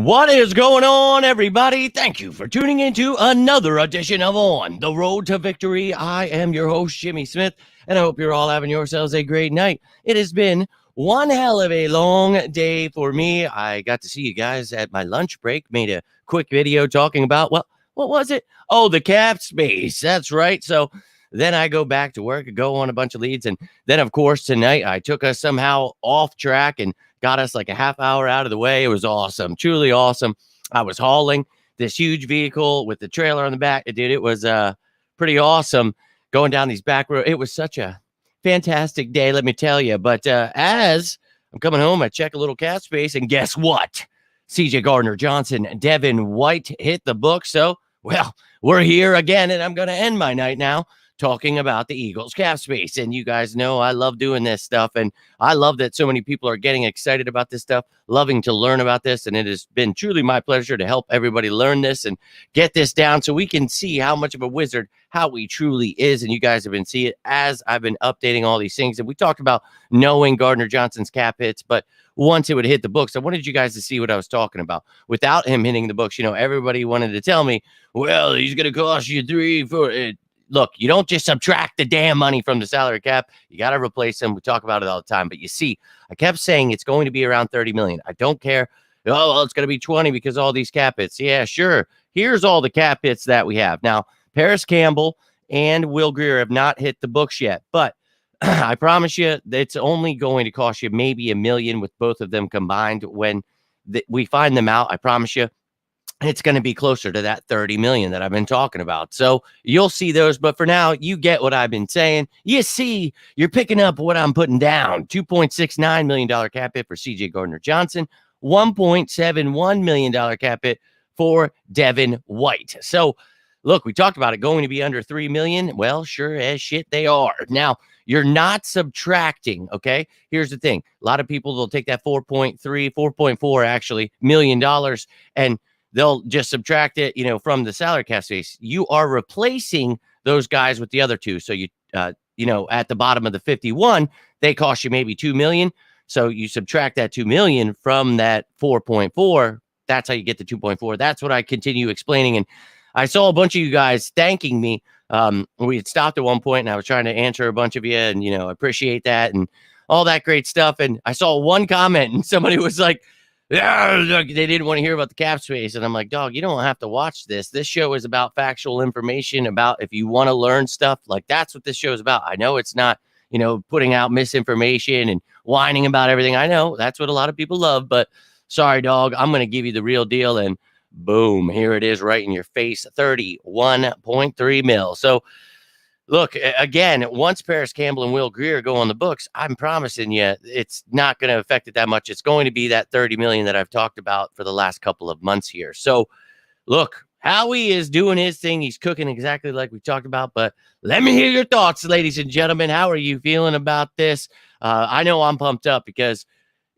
What is going on, everybody? Thank you for tuning into another edition of On the Road to Victory. I am your host, Jimmy Smith, and I hope you're all having yourselves a great night. It has been one hell of a long day for me. I got to see you guys at my lunch break, made a quick video talking about, well, what was it? Oh, the cap space. That's right. So then I go back to work and go on a bunch of leads. And then, of course, tonight I took us somehow off track and got us like a half hour out of the way. It was awesome, truly awesome. I was hauling this huge vehicle with the trailer on the back. Dude, it was pretty awesome going down these back roads. It was such a fantastic day, let me tell you. But as I'm coming home, I check a little cap space, and guess what? CJ Gardner-Johnson, Devin White hit the book. So, well, we're here again, and I'm going to end my night now talking about the Eagles cap space. And you guys know I love doing this stuff, and I love that so many people are getting excited about this stuff, loving to learn about this. And it has been truly my pleasure to help everybody learn this and get this down so we can see how much of a wizard how he truly is. And you guys have been seeing it as I've been updating all these things. And we talked about knowing Gardner-Johnson's cap hits, but once it would hit the books, I wanted you guys to see what I was talking about. Without him hitting the books, everybody wanted to tell me, well, he's going to cost you 3, 4. Look, you don't just subtract the damn money from the salary cap. You got to replace them. We talk about it all the time. But you see, I kept saying it's going to be around 30 million. I don't care. Oh, well, it's going to be 20 because all these cap hits. Yeah, sure. Here's all the cap hits that we have. Now, Paris Campbell and Will Grier have not hit the books yet. But I promise you, it's only going to cost you maybe $1 million with both of them combined when we find them out. I promise you. It's going to be closer to that 30 million that I've been talking about. So you'll see those. But for now, you get what I've been saying. You see, you're picking up what I'm putting down. $2.69 million cap hit for CJ Gardner-Johnson, $1.71 million cap hit for Devin White. So look, we talked about it going to be under 3 million. Well, sure as shit they are. Now, you're not subtracting, okay? Here's the thing. A lot of people will take that 4.4 actually million dollars and they'll just subtract it, from the salary cap space. You are replacing those guys with the other two. So you, at the bottom of the 51, they cost you maybe 2 million. So you subtract that 2 million from that 4.4. That's how you get the 2.4. That's what I continue explaining. And I saw a bunch of you guys thanking me. We had stopped at one point and I was trying to answer a bunch of you and, appreciate that and all that great stuff. And I saw one comment and somebody was like, yeah, look, they didn't want to hear about the cap space. And I'm like, dog, you don't have to watch this. This show is about factual information about if you want to learn stuff. Like, that's what this show is about. I know it's not, putting out misinformation and whining about everything. I know that's what a lot of people love, but sorry, dog, I'm going to give you the real deal. And boom, here it is right in your face, 31.3 mil. So look, again, once Paris Campbell and Will Grier go on the books, I'm promising you it's not going to affect it that much. It's going to be that 30 million that I've talked about for the last couple of months here. So look, Howie is doing his thing. He's cooking exactly like we talked about, but let me hear your thoughts, ladies and gentlemen. How are you feeling about this? I know I'm pumped up because,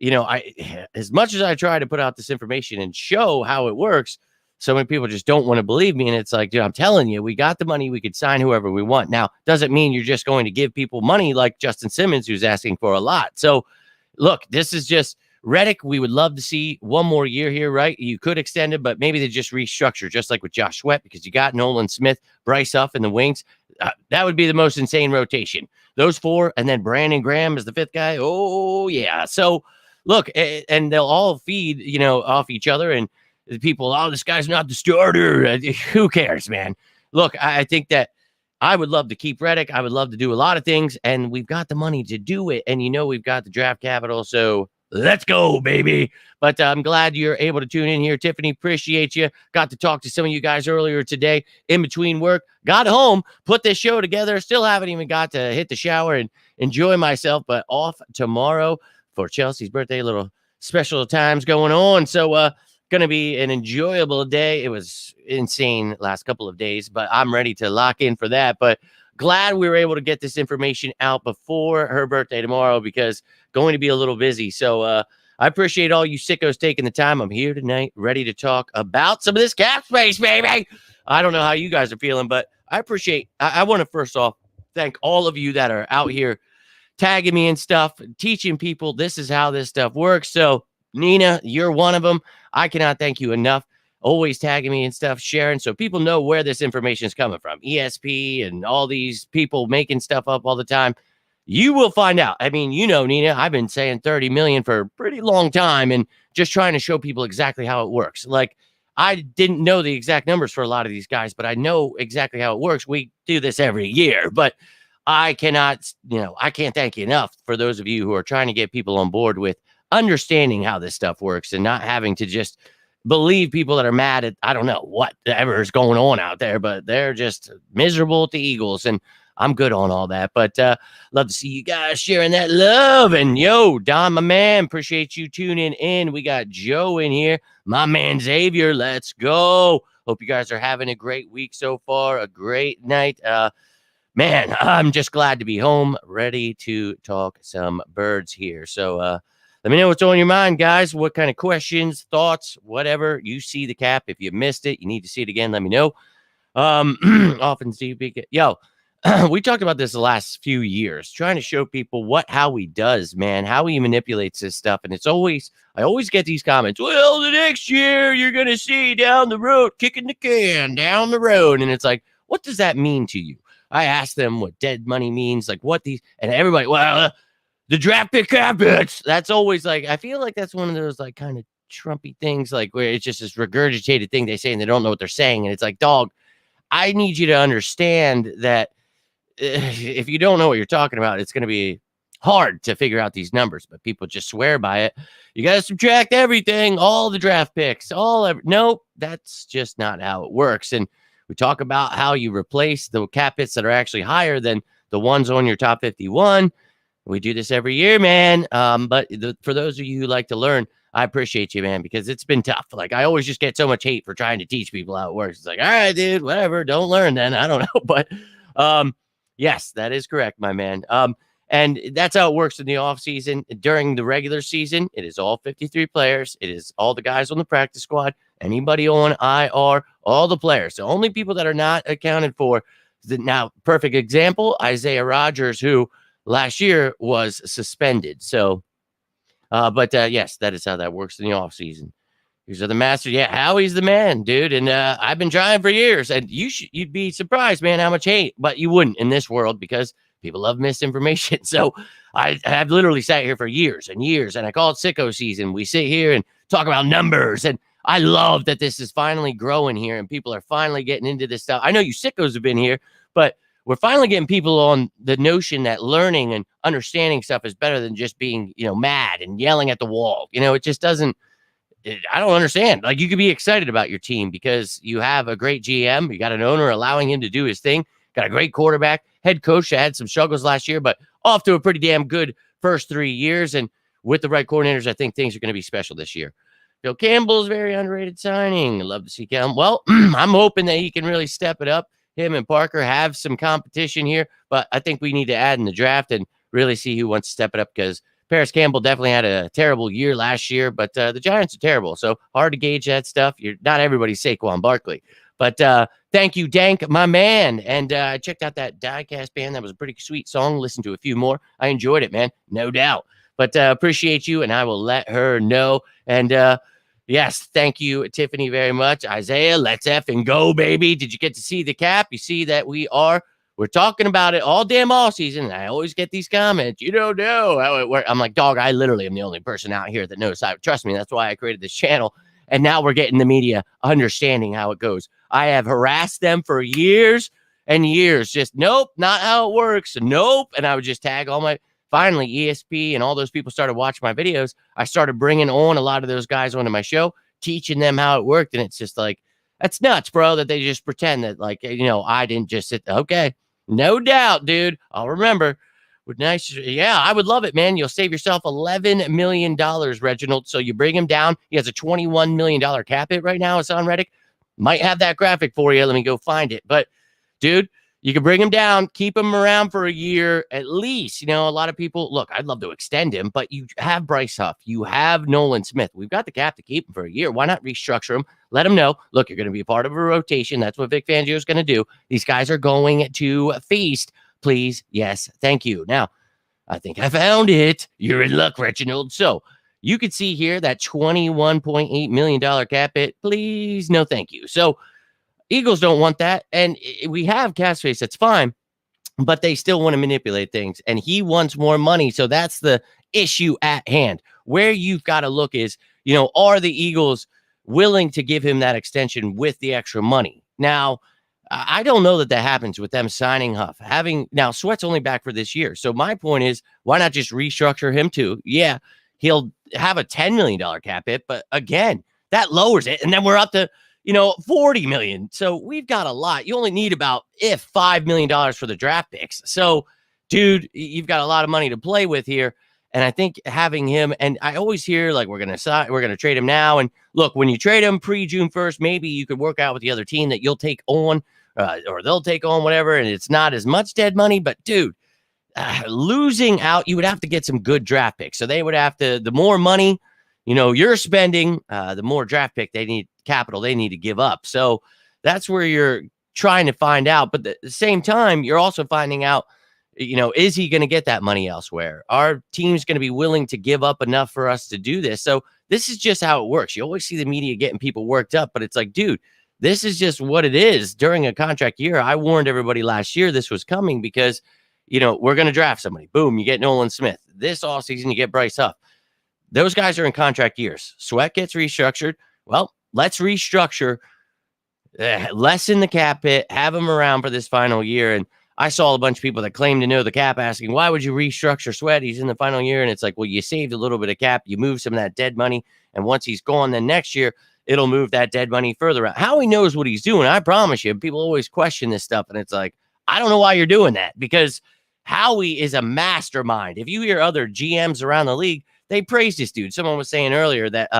as much as I try to put out this information and show how it works, so many people just don't want to believe me. And it's like, dude, I'm telling you, we got the money. We could sign whoever we want. Now, doesn't mean you're just going to give people money like Justin Simmons, who's asking for a lot. So, look, this is just Reddick. We would love to see one more year here, right? You could extend it, but maybe they just restructure, just like with Josh Sweat, because you got Nolan Smith, Bryce Huff in the wings. That would be the most insane rotation. Those four, and then Brandon Graham is the fifth guy. Oh, yeah. So, look, and they'll all feed, off each other. And the people, oh, this guy's not the starter. Who cares, man? Look, I think that I would love to keep Reddick. I would love to do a lot of things, and we've got the money to do it. And we've got the draft capital, so let's go, baby. But I'm glad you're able to tune in here. Tiffany, appreciate you. Got to talk to some of you guys earlier today in between work. Got home, put this show together. Still haven't even got to hit the shower and enjoy myself, but off tomorrow for Chelsea's birthday. Little special times going on. So, going to be an enjoyable day. It was insane last couple of days, but I'm ready to lock in for that. But glad we were able to get this information out before her birthday tomorrow because going to be a little busy. So I appreciate all you sickos taking the time. I'm here tonight, ready to talk about some of this cap space, baby. I don't know how you guys are feeling, but I appreciate, I want to first off thank all of you that are out here tagging me and stuff, teaching people this is how this stuff works. So Nina, you're one of them. I cannot thank you enough. Always tagging me and stuff, sharing, so people know where this information is coming from. ESP and all these people making stuff up all the time. You will find out. I mean, Nina, I've been saying 30 million for a pretty long time and just trying to show people exactly how it works. Like, I didn't know the exact numbers for a lot of these guys, but I know exactly how it works. We do this every year, but I can't thank you enough for those of you who are trying to get people on board with understanding how this stuff works and not having to just believe people that are mad at, I don't know, whatever is going on out there, but they're just miserable at the Eagles. And I'm good on all that, but love to see you guys sharing that love. And yo, Don, my man, appreciate you tuning in. We got Joe in here, my man Xavier. Let's go. Hope you guys are having a great week so far, a great night. Man, I'm just glad to be home, ready to talk some birds here. So let me know what's on your mind, guys. What kind of questions, thoughts, whatever. You see the cap. If you missed it, you need to see it again. Let me know. Often see yo. We talked about this the last few years, trying to show people how he does, man, how he manipulates this stuff. And I always get these comments. Well, the next year you're going to see down the road, kicking the can down the road. And it's like, what does that mean to you? I asked them what dead money means, like and everybody, the draft pick habits. That's always like, I feel like that's one of those like kind of Trumpy things, like where it's just this regurgitated thing they say and they don't know what they're saying. And it's like, dog, I need you to understand that if you don't know what you're talking about, it's going to be hard to figure out these numbers, but people just swear by it. You got to subtract everything, all the draft picks, nope, that's just not how it works. And we talk about how you replace the cap hits that are actually higher than the ones on your top 51. We do this every year, man. But for those of you who like to learn, I appreciate you, man, because it's been tough. Like, I always just get so much hate for trying to teach people how it works. It's like, all right, dude, whatever, don't learn then. I don't know. But yes, that is correct, my man. And that's how it works in the offseason. During the regular season, it is all 53 players. It is all the guys on the practice squad, anybody on IR, all the players. The only people that are not accounted for, now, perfect example, Isaiah Rodgers, who last year was suspended. So, yes, that is how that works in the offseason. These are the masters. Yeah, Howie's the man, dude. And I've been trying for years. And you'd be surprised, man, how much hate. But you wouldn't in this world because people love misinformation. So I've literally sat here for years and years. And I call it sicko season. We sit here and talk about numbers. And I love that this is finally growing here. And people are finally getting into this stuff. I know you sickos have been here, but we're finally getting people on the notion that learning and understanding stuff is better than just being, mad and yelling at the wall. It just doesn't. I don't understand. Like, you could be excited about your team because you have a great GM. You got an owner allowing him to do his thing. Got a great quarterback, head coach that had some struggles last year, but off to a pretty damn good first 3 years. And with the right coordinators, I think things are going to be special this year. Phil Campbell's very underrated signing. I love to see Campbell. Well, I'm hoping that he can really step it up. Him and Parker have some competition here, but I think we need to add in the draft and really see who wants to step it up, because Paris Campbell definitely had a terrible year last year, but the Giants are terrible. So hard to gauge that stuff. You're not everybody's Saquon Barkley. But thank you, Dank, my man. And I checked out that Diecast band. That was a pretty sweet song. Listened to a few more. I enjoyed it, man. No doubt. But appreciate you, and I will let her know. And yes, thank you, Tiffany, very much. Isaiah, let's effing go, baby. Did you get to see the cap? You see that we're talking about it all damn all season. And I always get these comments. You don't know how it works. I'm like, dog, I literally am the only person out here that knows how. Trust me, that's why I created this channel. And now we're getting the media understanding how it goes. I have harassed them for years and years. Just, nope, not how it works. Nope. And I would just tag finally, ESP and all those people started watching my videos. I started bringing on a lot of those guys onto my show, teaching them how it worked. And it's just like, that's nuts, bro, that they just pretend that, like, I didn't just sit there. Okay. No doubt, dude. I'll remember. Yeah, I would love it, man. You'll save yourself $11 million, Reginald. So you bring him down. He has a $21 million cap hit right now. It's on Reddit. Might have that graphic for you. Let me go find it. But, dude, you can bring him down, keep him around for a year at least. A lot of people, look, I'd love to extend him, but you have Bryce Huff. You have Nolan Smith. We've got the cap to keep him for a year. Why not restructure him? Let him know, look, you're going to be a part of a rotation. That's what Vic Fangio is going to do. These guys are going to feast. Please. Yes. Thank you. Now, I think I found it. You're in luck, Reginald. So You could see here that $21.8 million cap hit. Please, no thank you. So Eagles don't want that. And we have cap space. That's fine. But they still want to manipulate things. And he wants more money. So that's the issue at hand. Where you've got to look is, are the Eagles willing to give him that extension with the extra money? Now, I don't know that happens with them signing Huff. Now, Sweat's only back for this year. So my point is, why not just restructure him too? Yeah, he'll have a $10 million cap hit, but again, that lowers it. And then we're up to, $40 million. So we've got a lot. You only need about $5 million for the draft picks. So, dude, you've got a lot of money to play with here. And I think having him, and I always hear like we're gonna trade him now. And look, when you trade him pre-June 1st, maybe you could work out with the other team that you'll take on, or they'll take on whatever, and it's not as much dead money. But dude, losing out, you would have to get some good draft picks. So they would have to, the more money you're spending, the more draft pick capital they need to give up. So that's where you're trying to find out. But at the same time, you're also finding out, is he going to get that money elsewhere? Our team's going to be willing to give up enough for us to do this. So this is just how it works. You always see the media getting people worked up, but it's like, dude, this is just what it is during a contract year. I warned everybody last year this was coming because, we're going to draft somebody. Boom, you get Nolan Smith. This offseason, you get Bryce Huff. Those guys are in contract years. Sweat gets restructured. Well, let's restructure, lessen the cap hit, have him around for this final year. And I saw a bunch of people that claim to know the cap asking, why would you restructure Sweat? He's in the final year. And it's like, well, you saved a little bit of cap. You move some of that dead money. And once he's gone, then next year, it'll move that dead money further out. Howie knows what he's doing. I promise you. People always question this stuff. And it's like, I don't know why you're doing that, because Howie is a mastermind. If you hear other GMs around the league, they praise this dude. Someone was saying earlier that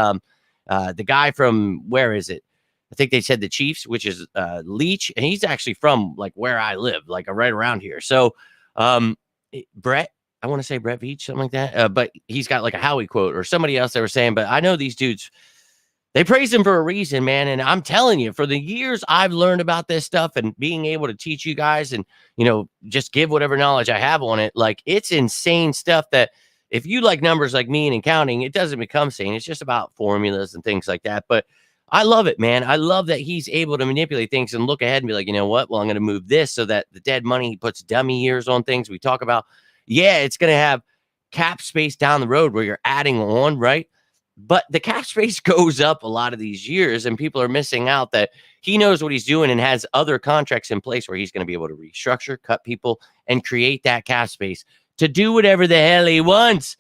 the guy from, where is it? I think they said the Chiefs, which is Leach, and he's actually from like where I live, like right around here. So Brett, I want to say Brett Veach, something like that. But he's got like a Howie quote or somebody else they were saying. But I know these dudes, they praise him for a reason, man. And I'm telling you, for the years I've learned about this stuff and being able to teach you guys and, just give whatever knowledge I have on it, like it's insane stuff that if you like numbers like me and accounting, it doesn't become sane. It's just about formulas and things like that. But I love it, man. I love that he's able to manipulate things and look ahead and be like, you know what? Well, I'm going to move this so that the dead money, he puts dummy years on things we talk about. Yeah, it's going to have cap space down the road where you're adding on, right? But the cap space goes up a lot of these years, and people are missing out that he knows what he's doing and has other contracts in place where he's going to be able to restructure, cut people, and create that cap space to do whatever the hell he wants.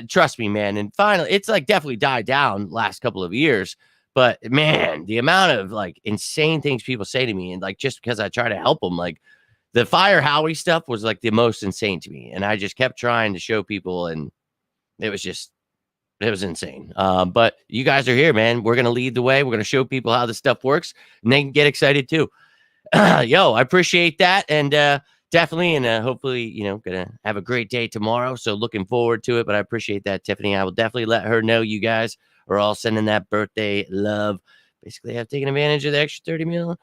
Trust me, man. And finally, it's like definitely died down last couple of years. But man, the amount of like insane things people say to me, and like just because I try to help them, like the Fire Howie stuff was like the most insane to me. And I just kept trying to show people, and it was insane. But you guys are here, man. We're going to lead the way. We're going to show people how this stuff works, and they can get excited too. Yo, I appreciate that. And definitely, and hopefully, going to have a great day tomorrow. So looking forward to it. But I appreciate that, Tiffany. I will definitely let her know you guys are all sending that birthday love. Basically, I've taken advantage of the extra 30 million.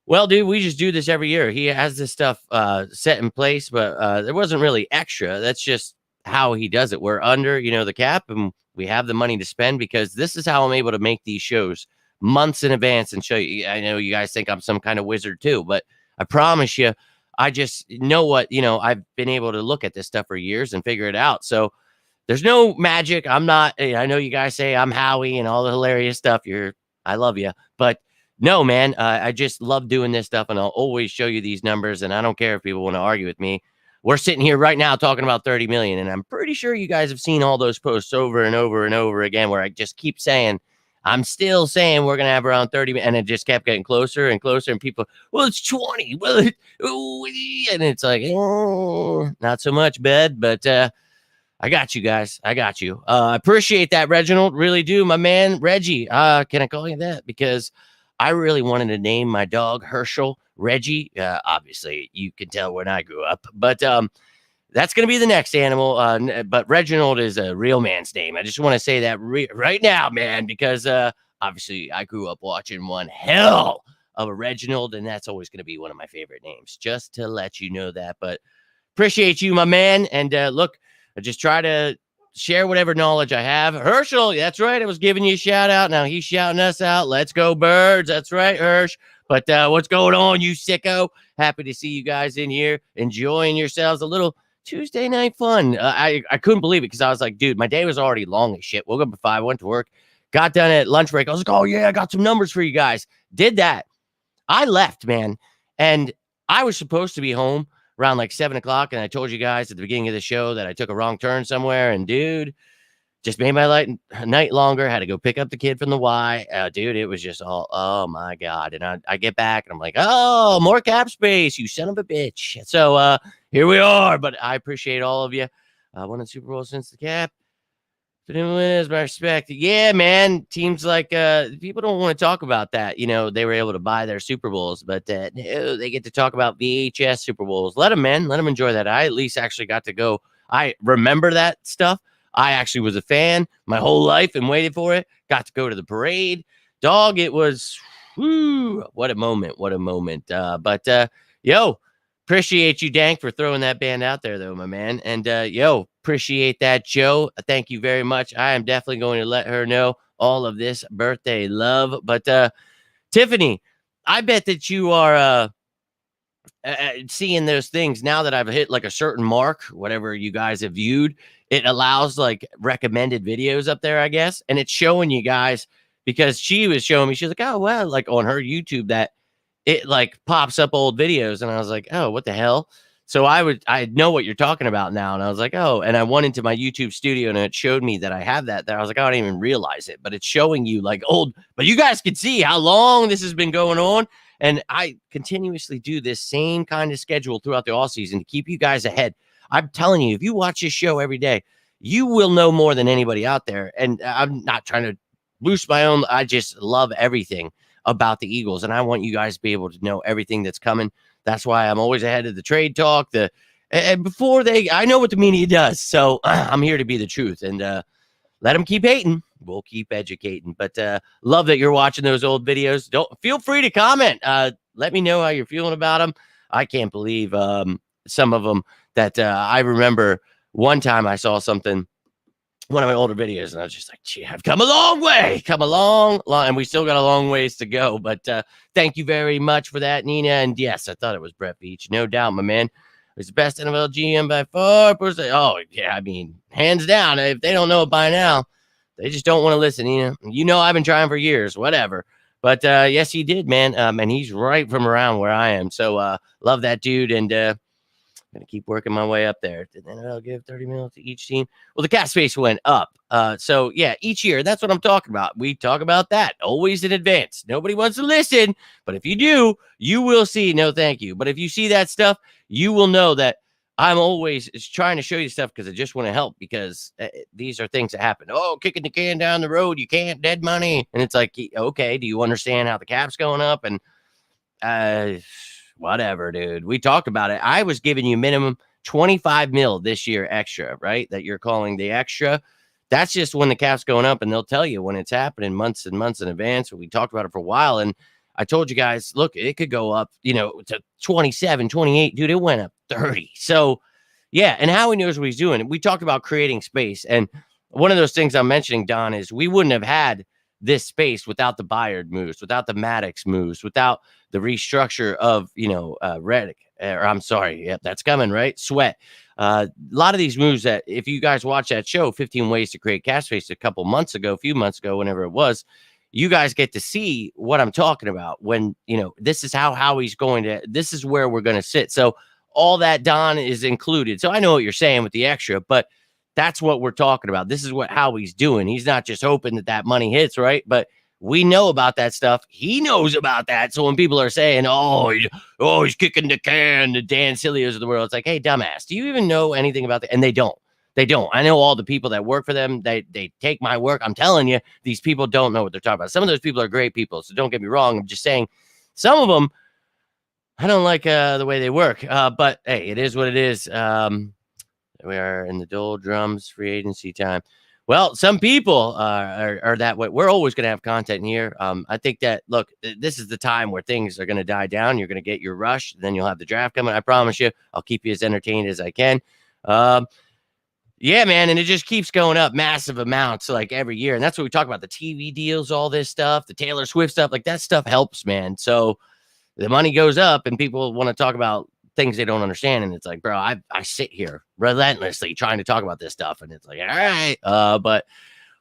Well, dude, we just do this every year. He has this stuff set in place, but there wasn't really extra. That's just how he does it. We're under, the cap, and we have the money to spend, because this is how I'm able to make these shows months in advance and show you. I know you guys think I'm some kind of wizard too, but I promise you, I just know what, I've been able to look at this stuff for years and figure it out. So there's no magic. I'm not, I know you guys say I'm Howie and all the hilarious stuff. I love you, but no, man, I just love doing this stuff, and I'll always show you these numbers, and I don't care if people want to argue with me. We're sitting here right now talking about 30 million. And I'm pretty sure you guys have seen all those posts over and over and over again, where I just keep saying, I'm still saying we're going to have around 30 million. And it just kept getting closer and closer. And people, well, it's 20. Well, and it's like, oh, not so much, bud. But I got you guys. I got you. I appreciate that, Reginald. Really do. My man, Reggie. Can I call you that? Because I really wanted to name my dog Herschel Reggie. Obviously, you can tell when I grew up, but that's going to be the next animal. But Reginald is a real man's name. I just want to say that right now, man, because obviously I grew up watching one hell of a Reginald, and that's always going to be one of my favorite names, just to let you know that. But appreciate you, my man. And look, I just try to share whatever knowledge I have. Herschel, that's right. I was giving you a shout out. Now he's shouting us out. Let's go, Birds. That's right, Hirsch. But what's going on, you sicko? Happy to see you guys in here enjoying yourselves. A little Tuesday night fun. I couldn't believe it because I was like, dude, my day was already long as shit. Woke up at 5, went to work, got done at lunch break. I was like, oh, yeah, I got some numbers for you guys. Did that. I left, man. And I was supposed to be home around like 7 o'clock. And I told you guys at the beginning of the show that I took a wrong turn somewhere. And dude, just made my night longer. Had to go pick up the kid from the Y. Dude, it was just all, oh my God. And I get back and I'm like, oh, more cap space, you son of a bitch. So here we are. But I appreciate all of you. Won the Super Bowl since the cap. Didn't win as my respect. Yeah, man. Teams like people don't want to talk about that. You know, they were able to buy their Super Bowls, but no, they get to talk about VHS Super Bowls. Let them, man. Let them enjoy that. I at least actually got to go. I remember that stuff. I actually was a fan my whole life and waited for it. Got to go to the parade. Dog, it was, whoo, what a moment. What a moment. But yo, appreciate you, Dank, for throwing that band out there, though, my man. And yo, appreciate that, Joe. Thank you very much. I am definitely going to let her know all of this birthday love. But Tiffany, I bet that you are seeing those things now that I've hit like a certain mark, whatever you guys have viewed. It allows like recommended videos up there, I guess. And it's showing you guys because she was showing me, she's like, oh, well, like on her YouTube that it like pops up old videos. And I was like, oh, what the hell? So I know what you're talking about now. And I was like, oh, and I went into my YouTube studio and it showed me that I have that there. I was like, I don't even realize it, but it's showing you like old, but you guys can see how long this has been going on. And I continuously do this same kind of schedule throughout the off season to keep you guys ahead. I'm telling you, if you watch this show every day, you will know more than anybody out there. And I'm not trying to boost my own. I just love everything about the Eagles. And I want you guys to be able to know everything that's coming. That's why I'm always ahead of the trade talk. And before I know what the media does. So I'm here to be the truth and let them keep hating. We'll keep educating. But love that you're watching those old videos. Don't feel free to comment. Let me know how you're feeling about them. I can't believe some of them that I remember one time I saw something, one of my older videos, and I was just like, gee, I've come a long way, and we still got a long ways to go. But thank you very much for that, Nina. And yes, I thought it was Brett Veach. No doubt, my man. He's the best NFL GM by far. Oh, yeah, I mean, hands down. If they don't know it by now, they just don't want to listen, Nina. You know, I've been trying for years, whatever. But yes, he did, man. And he's right from around where I am. So love that dude. And going to keep working my way up there. And then I'll give 30 minutes to each team. Well, the cap space went up. So, yeah, each year, that's what I'm talking about. We talk about that always in advance. Nobody wants to listen. But if you do, you will see. No, thank you. But if you see that stuff, you will know that I'm always trying to show you stuff because I just want to help because these are things that happen. Oh, kicking the can down the road. You can't. Dead money. And it's like, okay, do you understand how the cap's going up? And whatever, dude. We talked about it. I was giving you minimum 25 mil this year extra, right? That you're calling the extra. That's just when the cap's going up, and they'll tell you when it's happening months and months in advance. We talked about it for a while, and I told you guys, look, it could go up, to 27, 28. Dude, it went up 30. So, yeah, and Howie knows what he's doing. We talked about creating space, and one of those things I'm mentioning, Don, is we wouldn't have had this space without the Bayard moves, without the Maddox moves, without the restructure of, Reddick, or I'm sorry. Yep, that's coming, right? Sweat. A lot of these moves that if you guys watch that show, 15 Ways to Create Cash Space a few months ago, whenever it was, you guys get to see what I'm talking about when, this is how Howie's this is where we're going to sit. So all that, Don, is included. So I know what you're saying with the extra, but that's what we're talking about. This is what Howie's doing. He's not just hoping that money hits, right? But we know about that stuff. He knows about that. So when people are saying, he's kicking the can, the Dan Cilios of the world, it's like, hey, dumbass, do you even know anything about that? And they don't. They don't. I know all the people that work for them. They take my work. I'm telling you, these people don't know what they're talking about. Some of those people are great people. So don't get me wrong. I'm just saying some of them, I don't like the way they work. But hey, it is what it is. We are in the doldrums, free agency time. Well, some people are that way. We're always going to have content here. I think that, look, this is the time where things are going to die down. You're going to get your rush. Then you'll have the draft coming. I promise you, I'll keep you as entertained as I can. Yeah, man, and it just keeps going up massive amounts like every year. And that's what we talk about, the TV deals, all this stuff, the Taylor Swift stuff, like that stuff helps, man. So the money goes up and people want to talk about things they don't understand. And it's like, bro, I sit here relentlessly trying to talk about this stuff. And it's like, all right. But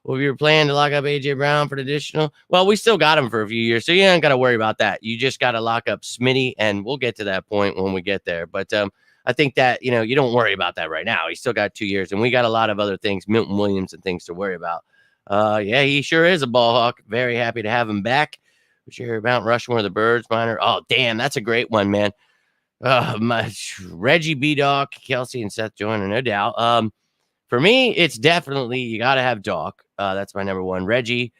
we were planning to lock up AJ Brown for the additional. Well, we still got him for a few years. So you ain't got to worry about that. You just got to lock up Smitty, and we'll get to that point when we get there. But I think that, you don't worry about that right now. He's still got 2 years, and we got a lot of other things, Milton Williams and things to worry about. Yeah, he sure is a ball hawk. Very happy to have him back. We share Mount Rushmore, the Birds, Minor. Oh, damn, that's a great one, man. My Reggie B-Doc, Kelsey, and Seth Joyner, no doubt. For me, it's definitely you got to have Doc. That's my number one. Reggie.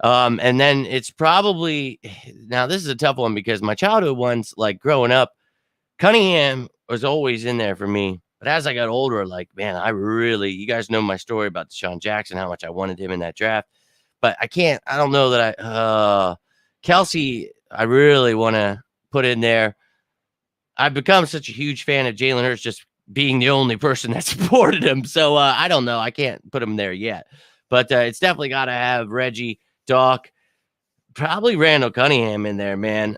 And then it's probably, now this is a tough one because my childhood ones, like growing up, Cunningham was always in there for me. But as I got older, like, man, you guys know my story about Deshaun Jackson, how much I wanted him in that draft. But I don't know that Kelsey, I really want to put in there. I've become such a huge fan of Jalen Hurts just being the only person that supported him. So I don't know. I can't put him there yet. But it's definitely got to have Reggie, Doc, probably Randall Cunningham in there, man.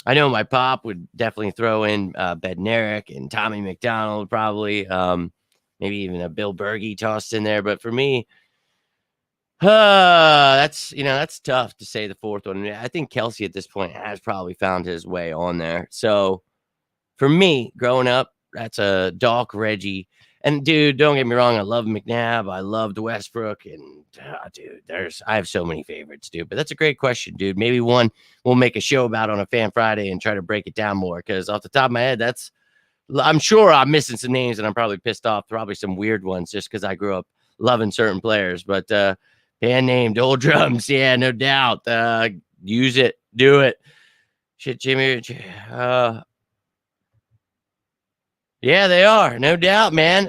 I know my pop would definitely throw in Bednarik and Tommy McDonald, probably. Maybe even a Bill Berge tossed in there. But for me, that's tough to say the fourth one. I think Kelsey at this point has probably found his way on there. So for me, growing up, that's a Doc, Reggie. And dude, don't get me wrong, I love McNabb. I loved Westbrook. And dude, I have so many favorites, dude. But that's a great question, dude. Maybe one we'll make a show about on a Fan Friday and try to break it down more. Because off the top of my head, I'm sure I'm missing some names and I'm probably pissed off. Probably some weird ones just because I grew up loving certain players. But band named Old Drums, yeah, no doubt. Use it, do it. Shit, Jimmy. Yeah, they are, no doubt, man.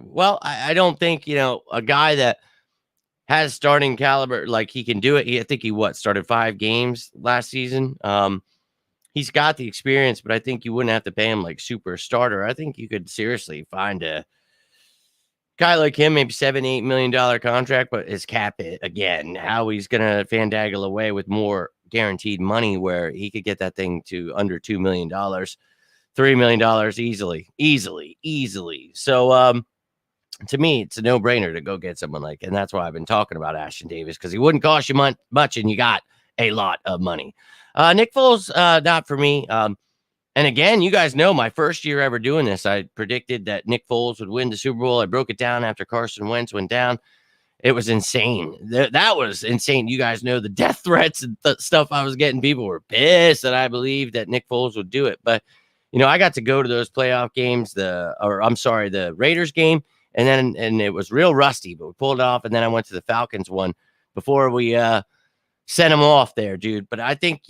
Well, I don't think a guy that has starting caliber, like he can do it. I think he started 5 games last season. He's got the experience, but I think you wouldn't have to pay him like super starter. I think you could seriously find a guy like him, maybe $7-8 million contract, but his cap it again. How he's gonna fandangle away with more guaranteed money, where he could get that thing to under $2 million, $3 million easily. So to me, it's a no-brainer to go get someone like, and that's why I've been talking about Ashton Davis, because he wouldn't cost you much, and you got a lot of money. Nick Foles, not for me. And again, you guys know my first year ever doing this, I predicted that Nick Foles would win the Super Bowl. I broke it down after Carson Wentz went down. It was insane. That was insane. You guys know the death threats and stuff I was getting. People were pissed that I believed that Nick Foles would do it. But, I got to go to those playoff games, the Raiders game, and it was real rusty, but we pulled it off. And then I went to the Falcons one before we sent him off there, dude. But I think,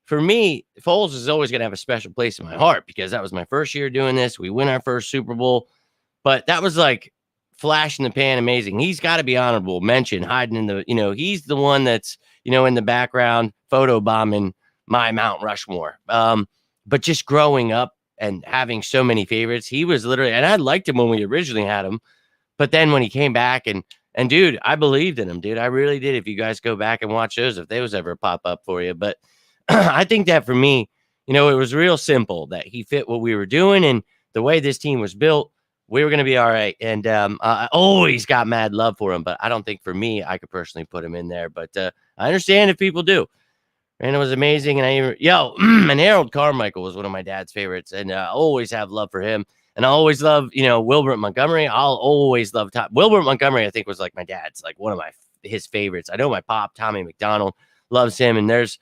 for me, Foles is always going to have a special place in my heart because that was my first year doing this. We win our first Super Bowl, but that was like flash in the pan, amazing. He's got to be honorable mention, hiding in the, he's the one that's, in the background, photo bombing my Mount Rushmore. But just growing up and having so many favorites, he was literally, and I liked him when we originally had him, but then when he came back and dude, I believed in him, dude. I really did. If you guys go back and watch those, if they was ever pop up for you, but I think that for me, it was real simple that he fit what we were doing, and the way this team was built, we were going to be all right. And I always got mad love for him, but I don't think for me, I could personally put him in there. But I understand if people do. Randall was amazing, and and Harold Carmichael was one of my dad's favorites, and I always have love for him. And I always love, Wilbert Montgomery. I'll always love Wilbert Montgomery. I think was like my dad's, like one of his favorites. I know my pop, Tommy McDonald, loves him, and there's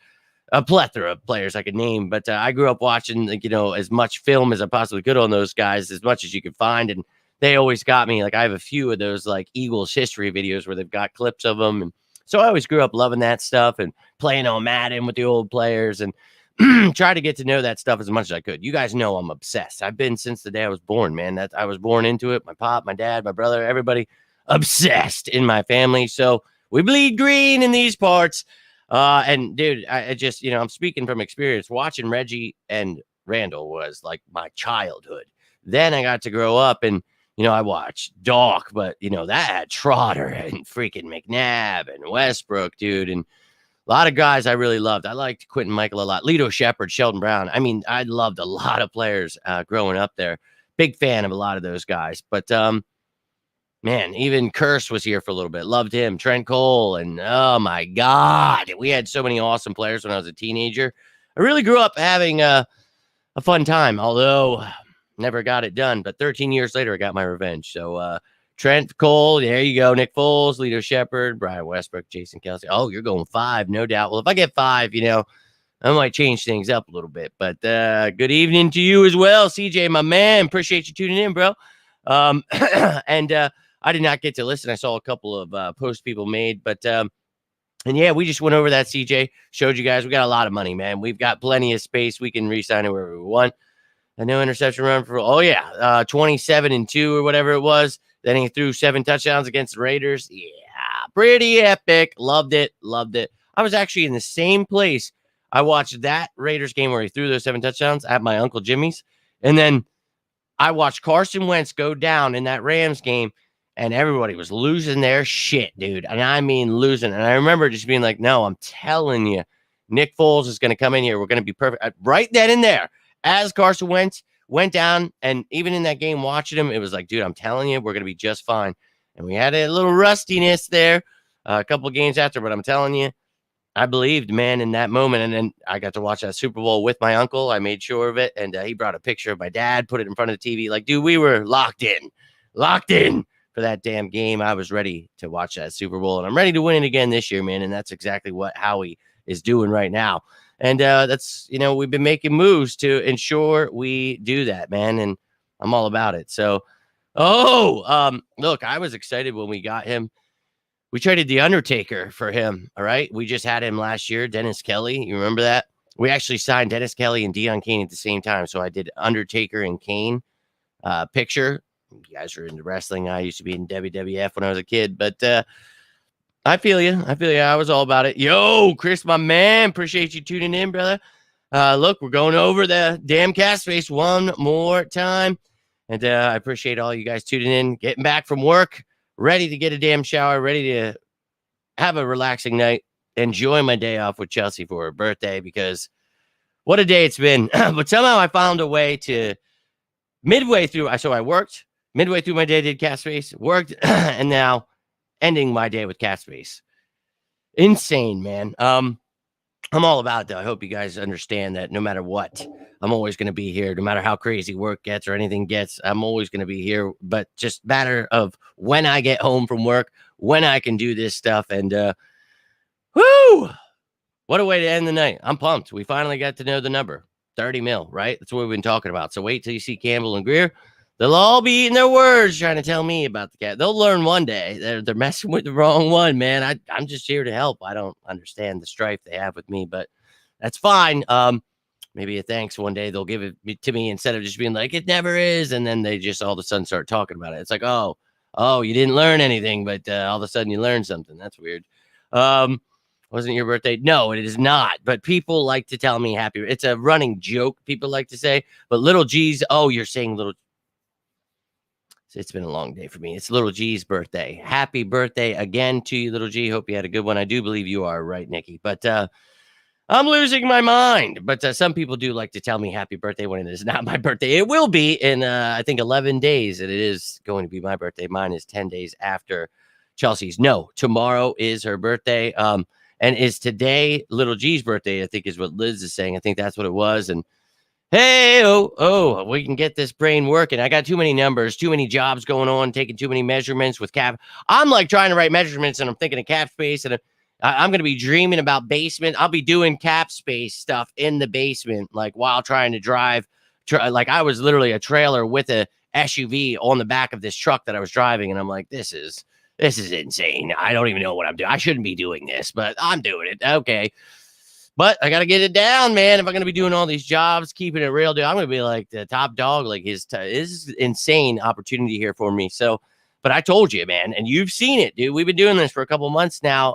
a plethora of players I could name, but I grew up watching, as much film as I possibly could on those guys, as much as you could find. And they always got me. Like I have a few of those like Eagles history videos where they've got clips of them. And so I always grew up loving that stuff and playing on Madden with the old players and try to get to know that stuff as much as I could. You guys know I'm obsessed. I've been since the day I was born, man. That I was born into it. My pop, my dad, my brother, everybody obsessed in my family. So we bleed green in these parts. And dude, I just, I'm speaking from experience. Watching Reggie and Randall was like my childhood. Then I got to grow up and, I watched Doc, but, that had Trotter and freaking McNabb and Westbrook, dude. And a lot of guys I really loved. I liked Quentin Michael a lot. Lito Shepherd, Sheldon Brown. I mean, I loved a lot of players growing up there. Big fan of a lot of those guys. But, man, even Curse was here for a little bit. Loved him. Trent Cole. And, oh, my God. We had so many awesome players when I was a teenager. I really grew up having a fun time, although never got it done. But 13 years later, I got my revenge. So, Trent Cole, there you go. Nick Foles, Lito Shepherd, Brian Westbrook, Jason Kelsey. Oh, you're going 5, no doubt. Well, if I get 5, I might change things up a little bit. But good evening to you as well, CJ, my man. Appreciate you tuning in, bro. And I did not get to listen. I saw a couple of posts people made, but and yeah, we just went over that, CJ. Showed you guys we got a lot of money, man. We've got plenty of space. We can re-sign it wherever we want. And no interception run for 27-2 or whatever it was. Then he threw 7 touchdowns against the Raiders. Yeah, pretty epic. Loved it. I was actually in the same place. I watched that Raiders game where he threw those 7 touchdowns at my Uncle Jimmy's. And then I watched Carson Wentz go down in that Rams game, and everybody was losing their shit, dude. And I mean losing. And I remember just being like, no, I'm telling you, Nick Foles is going to come in here. We're going to be perfect. Right then and there, as Carson Wentz went down, and even in that game watching him, it was like, dude, I'm telling you, we're going to be just fine. And we had a little rustiness there a couple of games after, but I'm telling you, I believed, man, in that moment. And then I got to watch that Super Bowl with my uncle. I made sure of it, and he brought a picture of my dad, put it in front of the TV. Like, dude, we were locked in for that damn game. I was ready to watch that Super Bowl, and I'm ready to win it again this year, man. And that's exactly what Howie is doing right now. And that's, we've been making moves to ensure we do that, man. And I'm all about it. So, look, I was excited when we got him. We traded The Undertaker for him. All right. We just had him last year, Dennis Kelly. You remember that? We actually signed Dennis Kelly and Deion Kane at the same time. So I did Undertaker and Kane picture. You guys are into wrestling. I used to be in WWF when I was a kid, but I feel you. I was all about it. Yo, Chris, my man. Appreciate you tuning in, brother. Look, we're going over the damn cast space one more time. And I appreciate all you guys tuning in, getting back from work, ready to get a damn shower, ready to have a relaxing night, enjoy my day off with Chelsea for her birthday, because what a day it's been. But somehow I found a way to midway through. So I worked midway through my day, did cast space, worked, and now ending my day with cast space. Insane, man. I'm all about it, though. I hope you guys understand that no matter what, I'm always going to be here. No matter how crazy work gets or anything gets, I'm always going to be here. But just matter of when I get home from work, when I can do this stuff. And whoo, what a way to end the night. I'm pumped. We finally got to know the number, 30 mil, right? That's what we've been talking about. So wait till you see Campbell and Greer. They'll all be eating their words trying to tell me about the cat. They'll learn one day. They're messing with the wrong one, man. I'm just here to help. I don't understand the strife they have with me, but that's fine. Maybe a thanks one day they'll give it to me instead of just being like, it never is. And then they just all of a sudden start talking about it. It's like, oh, you didn't learn anything, but all of a sudden you learned something. That's weird. Wasn't your birthday? No, it is not. But people like to tell me happy. It's a running joke people like to say. But little G's, you're saying little. It's been a long day for me. It's Little G's birthday. Happy birthday again to you, Little G. Hope you had a good one. I do believe you are right, Nikki. But I'm losing my mind. But some people do like to tell me happy birthday when it is not my birthday. It will be in, I think, 11 days. And it is going to be my birthday. Mine is 10 days after Chelsea's. No, tomorrow is her birthday. And is today Little G's birthday, I think is what Liz is saying. I think that's what it was. And hey, we can get this brain working. I got too many numbers, too many jobs going on, taking too many measurements with cap. I'm like trying to write measurements, and I'm thinking of cap space, and I'm going to be dreaming about basement. I'll be doing cap space stuff in the basement, like while trying to drive. Like I was literally a trailer with a SUV on the back of this truck that I was driving, and I'm like, this is insane. I don't even know what I'm doing. I shouldn't be doing this, but I'm doing it. Okay. But I got to get it down, man. If I'm going to be doing all these jobs, keeping it real, dude, I'm going to be like the top dog. Like this is insane opportunity here for me. So, but I told you, man, and you've seen it, dude. We've been doing this for a couple months now.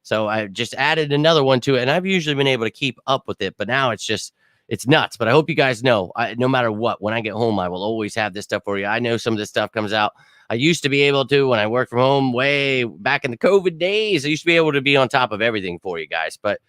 So I just added another one to it, and I've usually been able to keep up with it. But now it's just, it's nuts. But I hope you guys know, no matter what, when I get home, I will always have this stuff for you. I know some of this stuff comes out. I used to be able to, when I worked from home way back in the COVID days, I used to be able to be on top of everything for you guys. But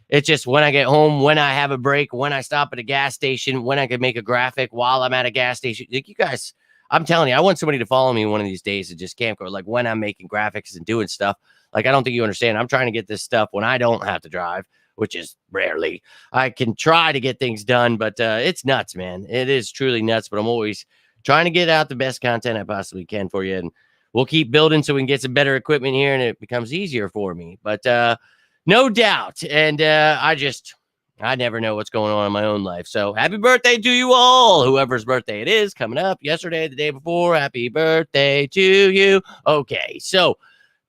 it's just when I get home, when I have a break, when I stop at a gas station, when I can make a graphic while I'm at a gas station. Like, you guys, I'm telling you, I want somebody to follow me one of these days and just camp, like when I'm making graphics and doing stuff. Like, I don't think you understand. I'm trying to get this stuff when I don't have to drive, which is rarely. I can try to get things done, but it's nuts, man. It is truly nuts, but I'm always trying to get out the best content I possibly can for you. And we'll keep building so we can get some better equipment here and it becomes easier for me. But no doubt. And I never know what's going on in my own life. So happy birthday to you all, whoever's birthday it is coming up yesterday, the day before. Happy birthday to you. Okay, so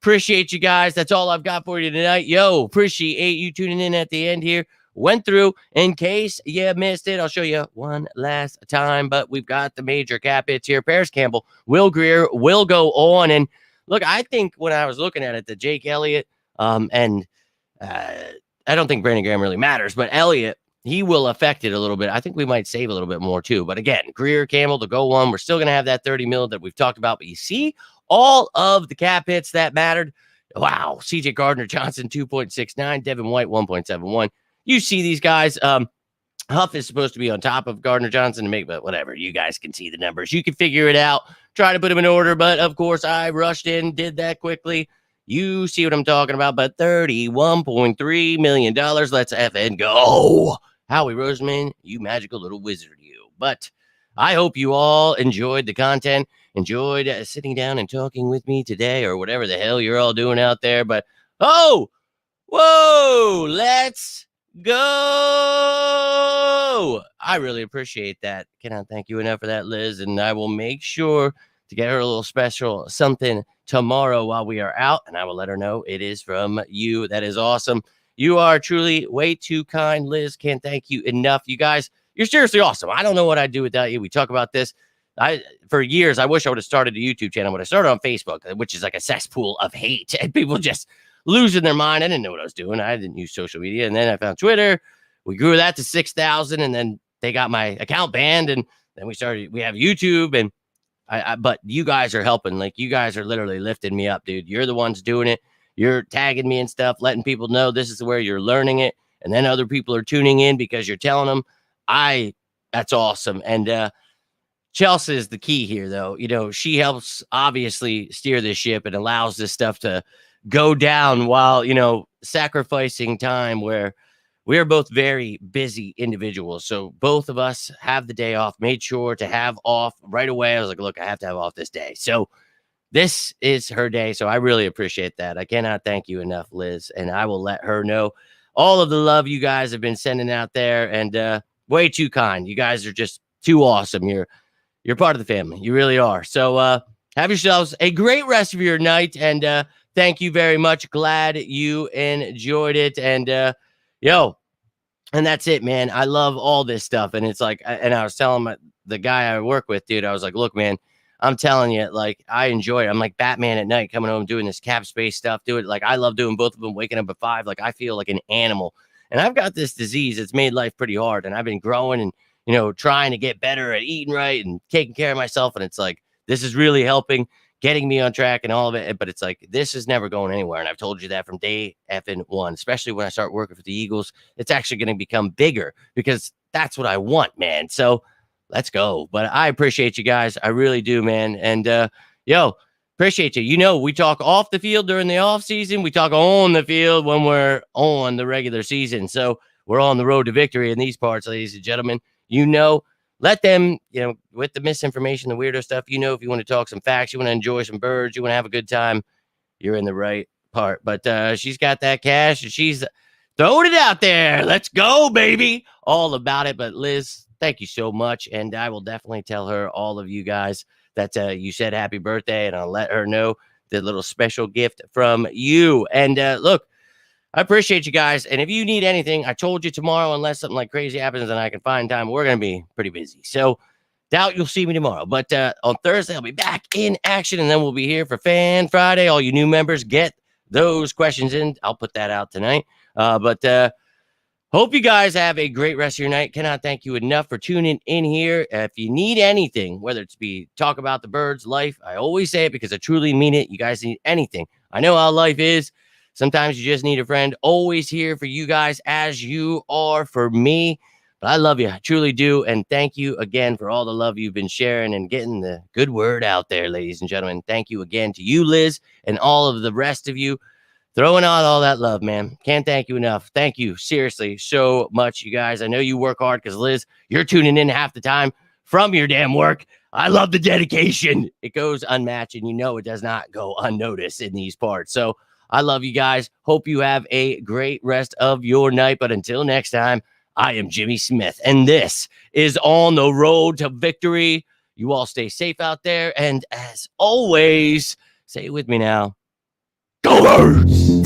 appreciate you guys. That's all I've got for you tonight. Yo, appreciate you tuning in at the end here. Went through, in case you missed it, I'll show you one last time, but we've got the major cap hits here. Paris Campbell, Will Greer will go on. And look, I think when I was looking at it, the Jake Elliott I don't think Brandon Graham really matters, but Elliott, he will affect it a little bit. I think we might save a little bit more too. But again, Greer, Campbell, to go one. We're still going to have that 30 mil that we've talked about. But you see all of the cap hits that mattered. Wow. CJ Gardner-Johnson, 2.69. Devin White, 1.71. You see these guys. Huff is supposed to be on top of Gardner-Johnson to make, but whatever. You guys can see the numbers. You can figure it out. Try to put them in order. But of course, I rushed in, did that quickly. You see what I'm talking about, but $31.3 million. Let's effing go. Howie Roseman, you magical little wizard, you. But I hope you all enjoyed the content, enjoyed sitting down and talking with me today or whatever the hell you're all doing out there. But, whoa, let's go. I really appreciate that. Cannot thank you enough for that, Liz. And I will make sure to get her a little special something tomorrow while we are out, and I will let her know it is from you. That is awesome. You are truly way too kind, Liz. Can't thank you enough. You guys, you're seriously awesome. I don't know what I'd do without you. We talk about this. For years, I wish I would have started a YouTube channel, but I started on Facebook, which is like a cesspool of hate and people just losing their mind. I didn't know what I was doing. I didn't use social media. And then I found Twitter. We grew that to 6,000, and then they got my account banned. And then we have YouTube, and but you guys are helping. Like, you guys are literally lifting me up, dude. You're the ones doing it. You're tagging me and stuff, letting people know this is where you're learning it. And then other people are tuning in because you're telling them. That's awesome. And Chelsea is the key here, though. You know, she helps obviously steer this ship and allows this stuff to go down while, you know, sacrificing time where we are both very busy individuals. So both of us have the day off, made sure to have off right away. I was like, look, I have to have off this day. So this is her day. So I really appreciate that. I cannot thank you enough, Liz. And I will let her know all of the love you guys have been sending out there. And way too kind. You guys are just too awesome. You're part of the family. You really are. So have yourselves a great rest of your night. And thank you very much. Glad you enjoyed it. And and that's it, man. I love all this stuff. And it's like, and I was telling the guy I work with, dude, I was like, look, man, I'm telling you, like, I enjoy it. I'm like Batman at night, coming home, doing this cap space stuff, do it. Like, I love doing both of them, waking up at 5. Like, I feel like an animal. And I've got this disease that's made life pretty hard. And I've been growing and, you know, trying to get better at eating right and taking care of myself. And it's like, this is really helping, getting me on track and all of it. But it's like, this is never going anywhere. And I've told you that from day effing one, especially when I start working for the Eagles. It's actually going to become bigger because that's what I want, man. So let's go. But I appreciate you guys. I really do, man. And appreciate you. You know, we talk off the field during the off season. We talk on the field when we're on the regular season. So we're on the road to victory in these parts, ladies and gentlemen. You know, let them, you know, with the misinformation, the weirdo stuff, you know, if you want to talk some facts, you want to enjoy some birds, you want to have a good time, you're in the right part. But she's got that cash and she's throwing it out there. Let's go, baby. All about it. But Liz, thank you so much. And I will definitely tell her, all of you guys, that you said happy birthday, and I'll let her know the little special gift from you. And look, I appreciate you guys. And if you need anything, I told you tomorrow, unless something like crazy happens and I can find time, we're going to be pretty busy. So doubt you'll see me tomorrow. But on Thursday, I'll be back in action, and then we'll be here for Fan Friday. All you new members, get those questions in. I'll put that out tonight. But Hope you guys have a great rest of your night. Cannot thank you enough for tuning in here. If you need anything, whether it's be talk about the birds, life, I always say it because I truly mean it. You guys need anything. I know how life is. Sometimes you just need a friend. Always here for you guys as you are for me. But I love you. I truly do. And thank you again for all the love you've been sharing and getting the good word out there, ladies and gentlemen. Thank you again to you, Liz, and all of the rest of you. Throwing out all that love, man. Can't thank you enough. Thank you, seriously, so much, you guys. I know you work hard because, Liz, you're tuning in half the time from your damn work. I love the dedication. It goes unmatched, and you know it does not go unnoticed in these parts. So I love you guys. Hope you have a great rest of your night. But until next time, I am Jimmy Smith, and this is On the Road to Victory. You all stay safe out there. And as always, say it with me now. Go Birds!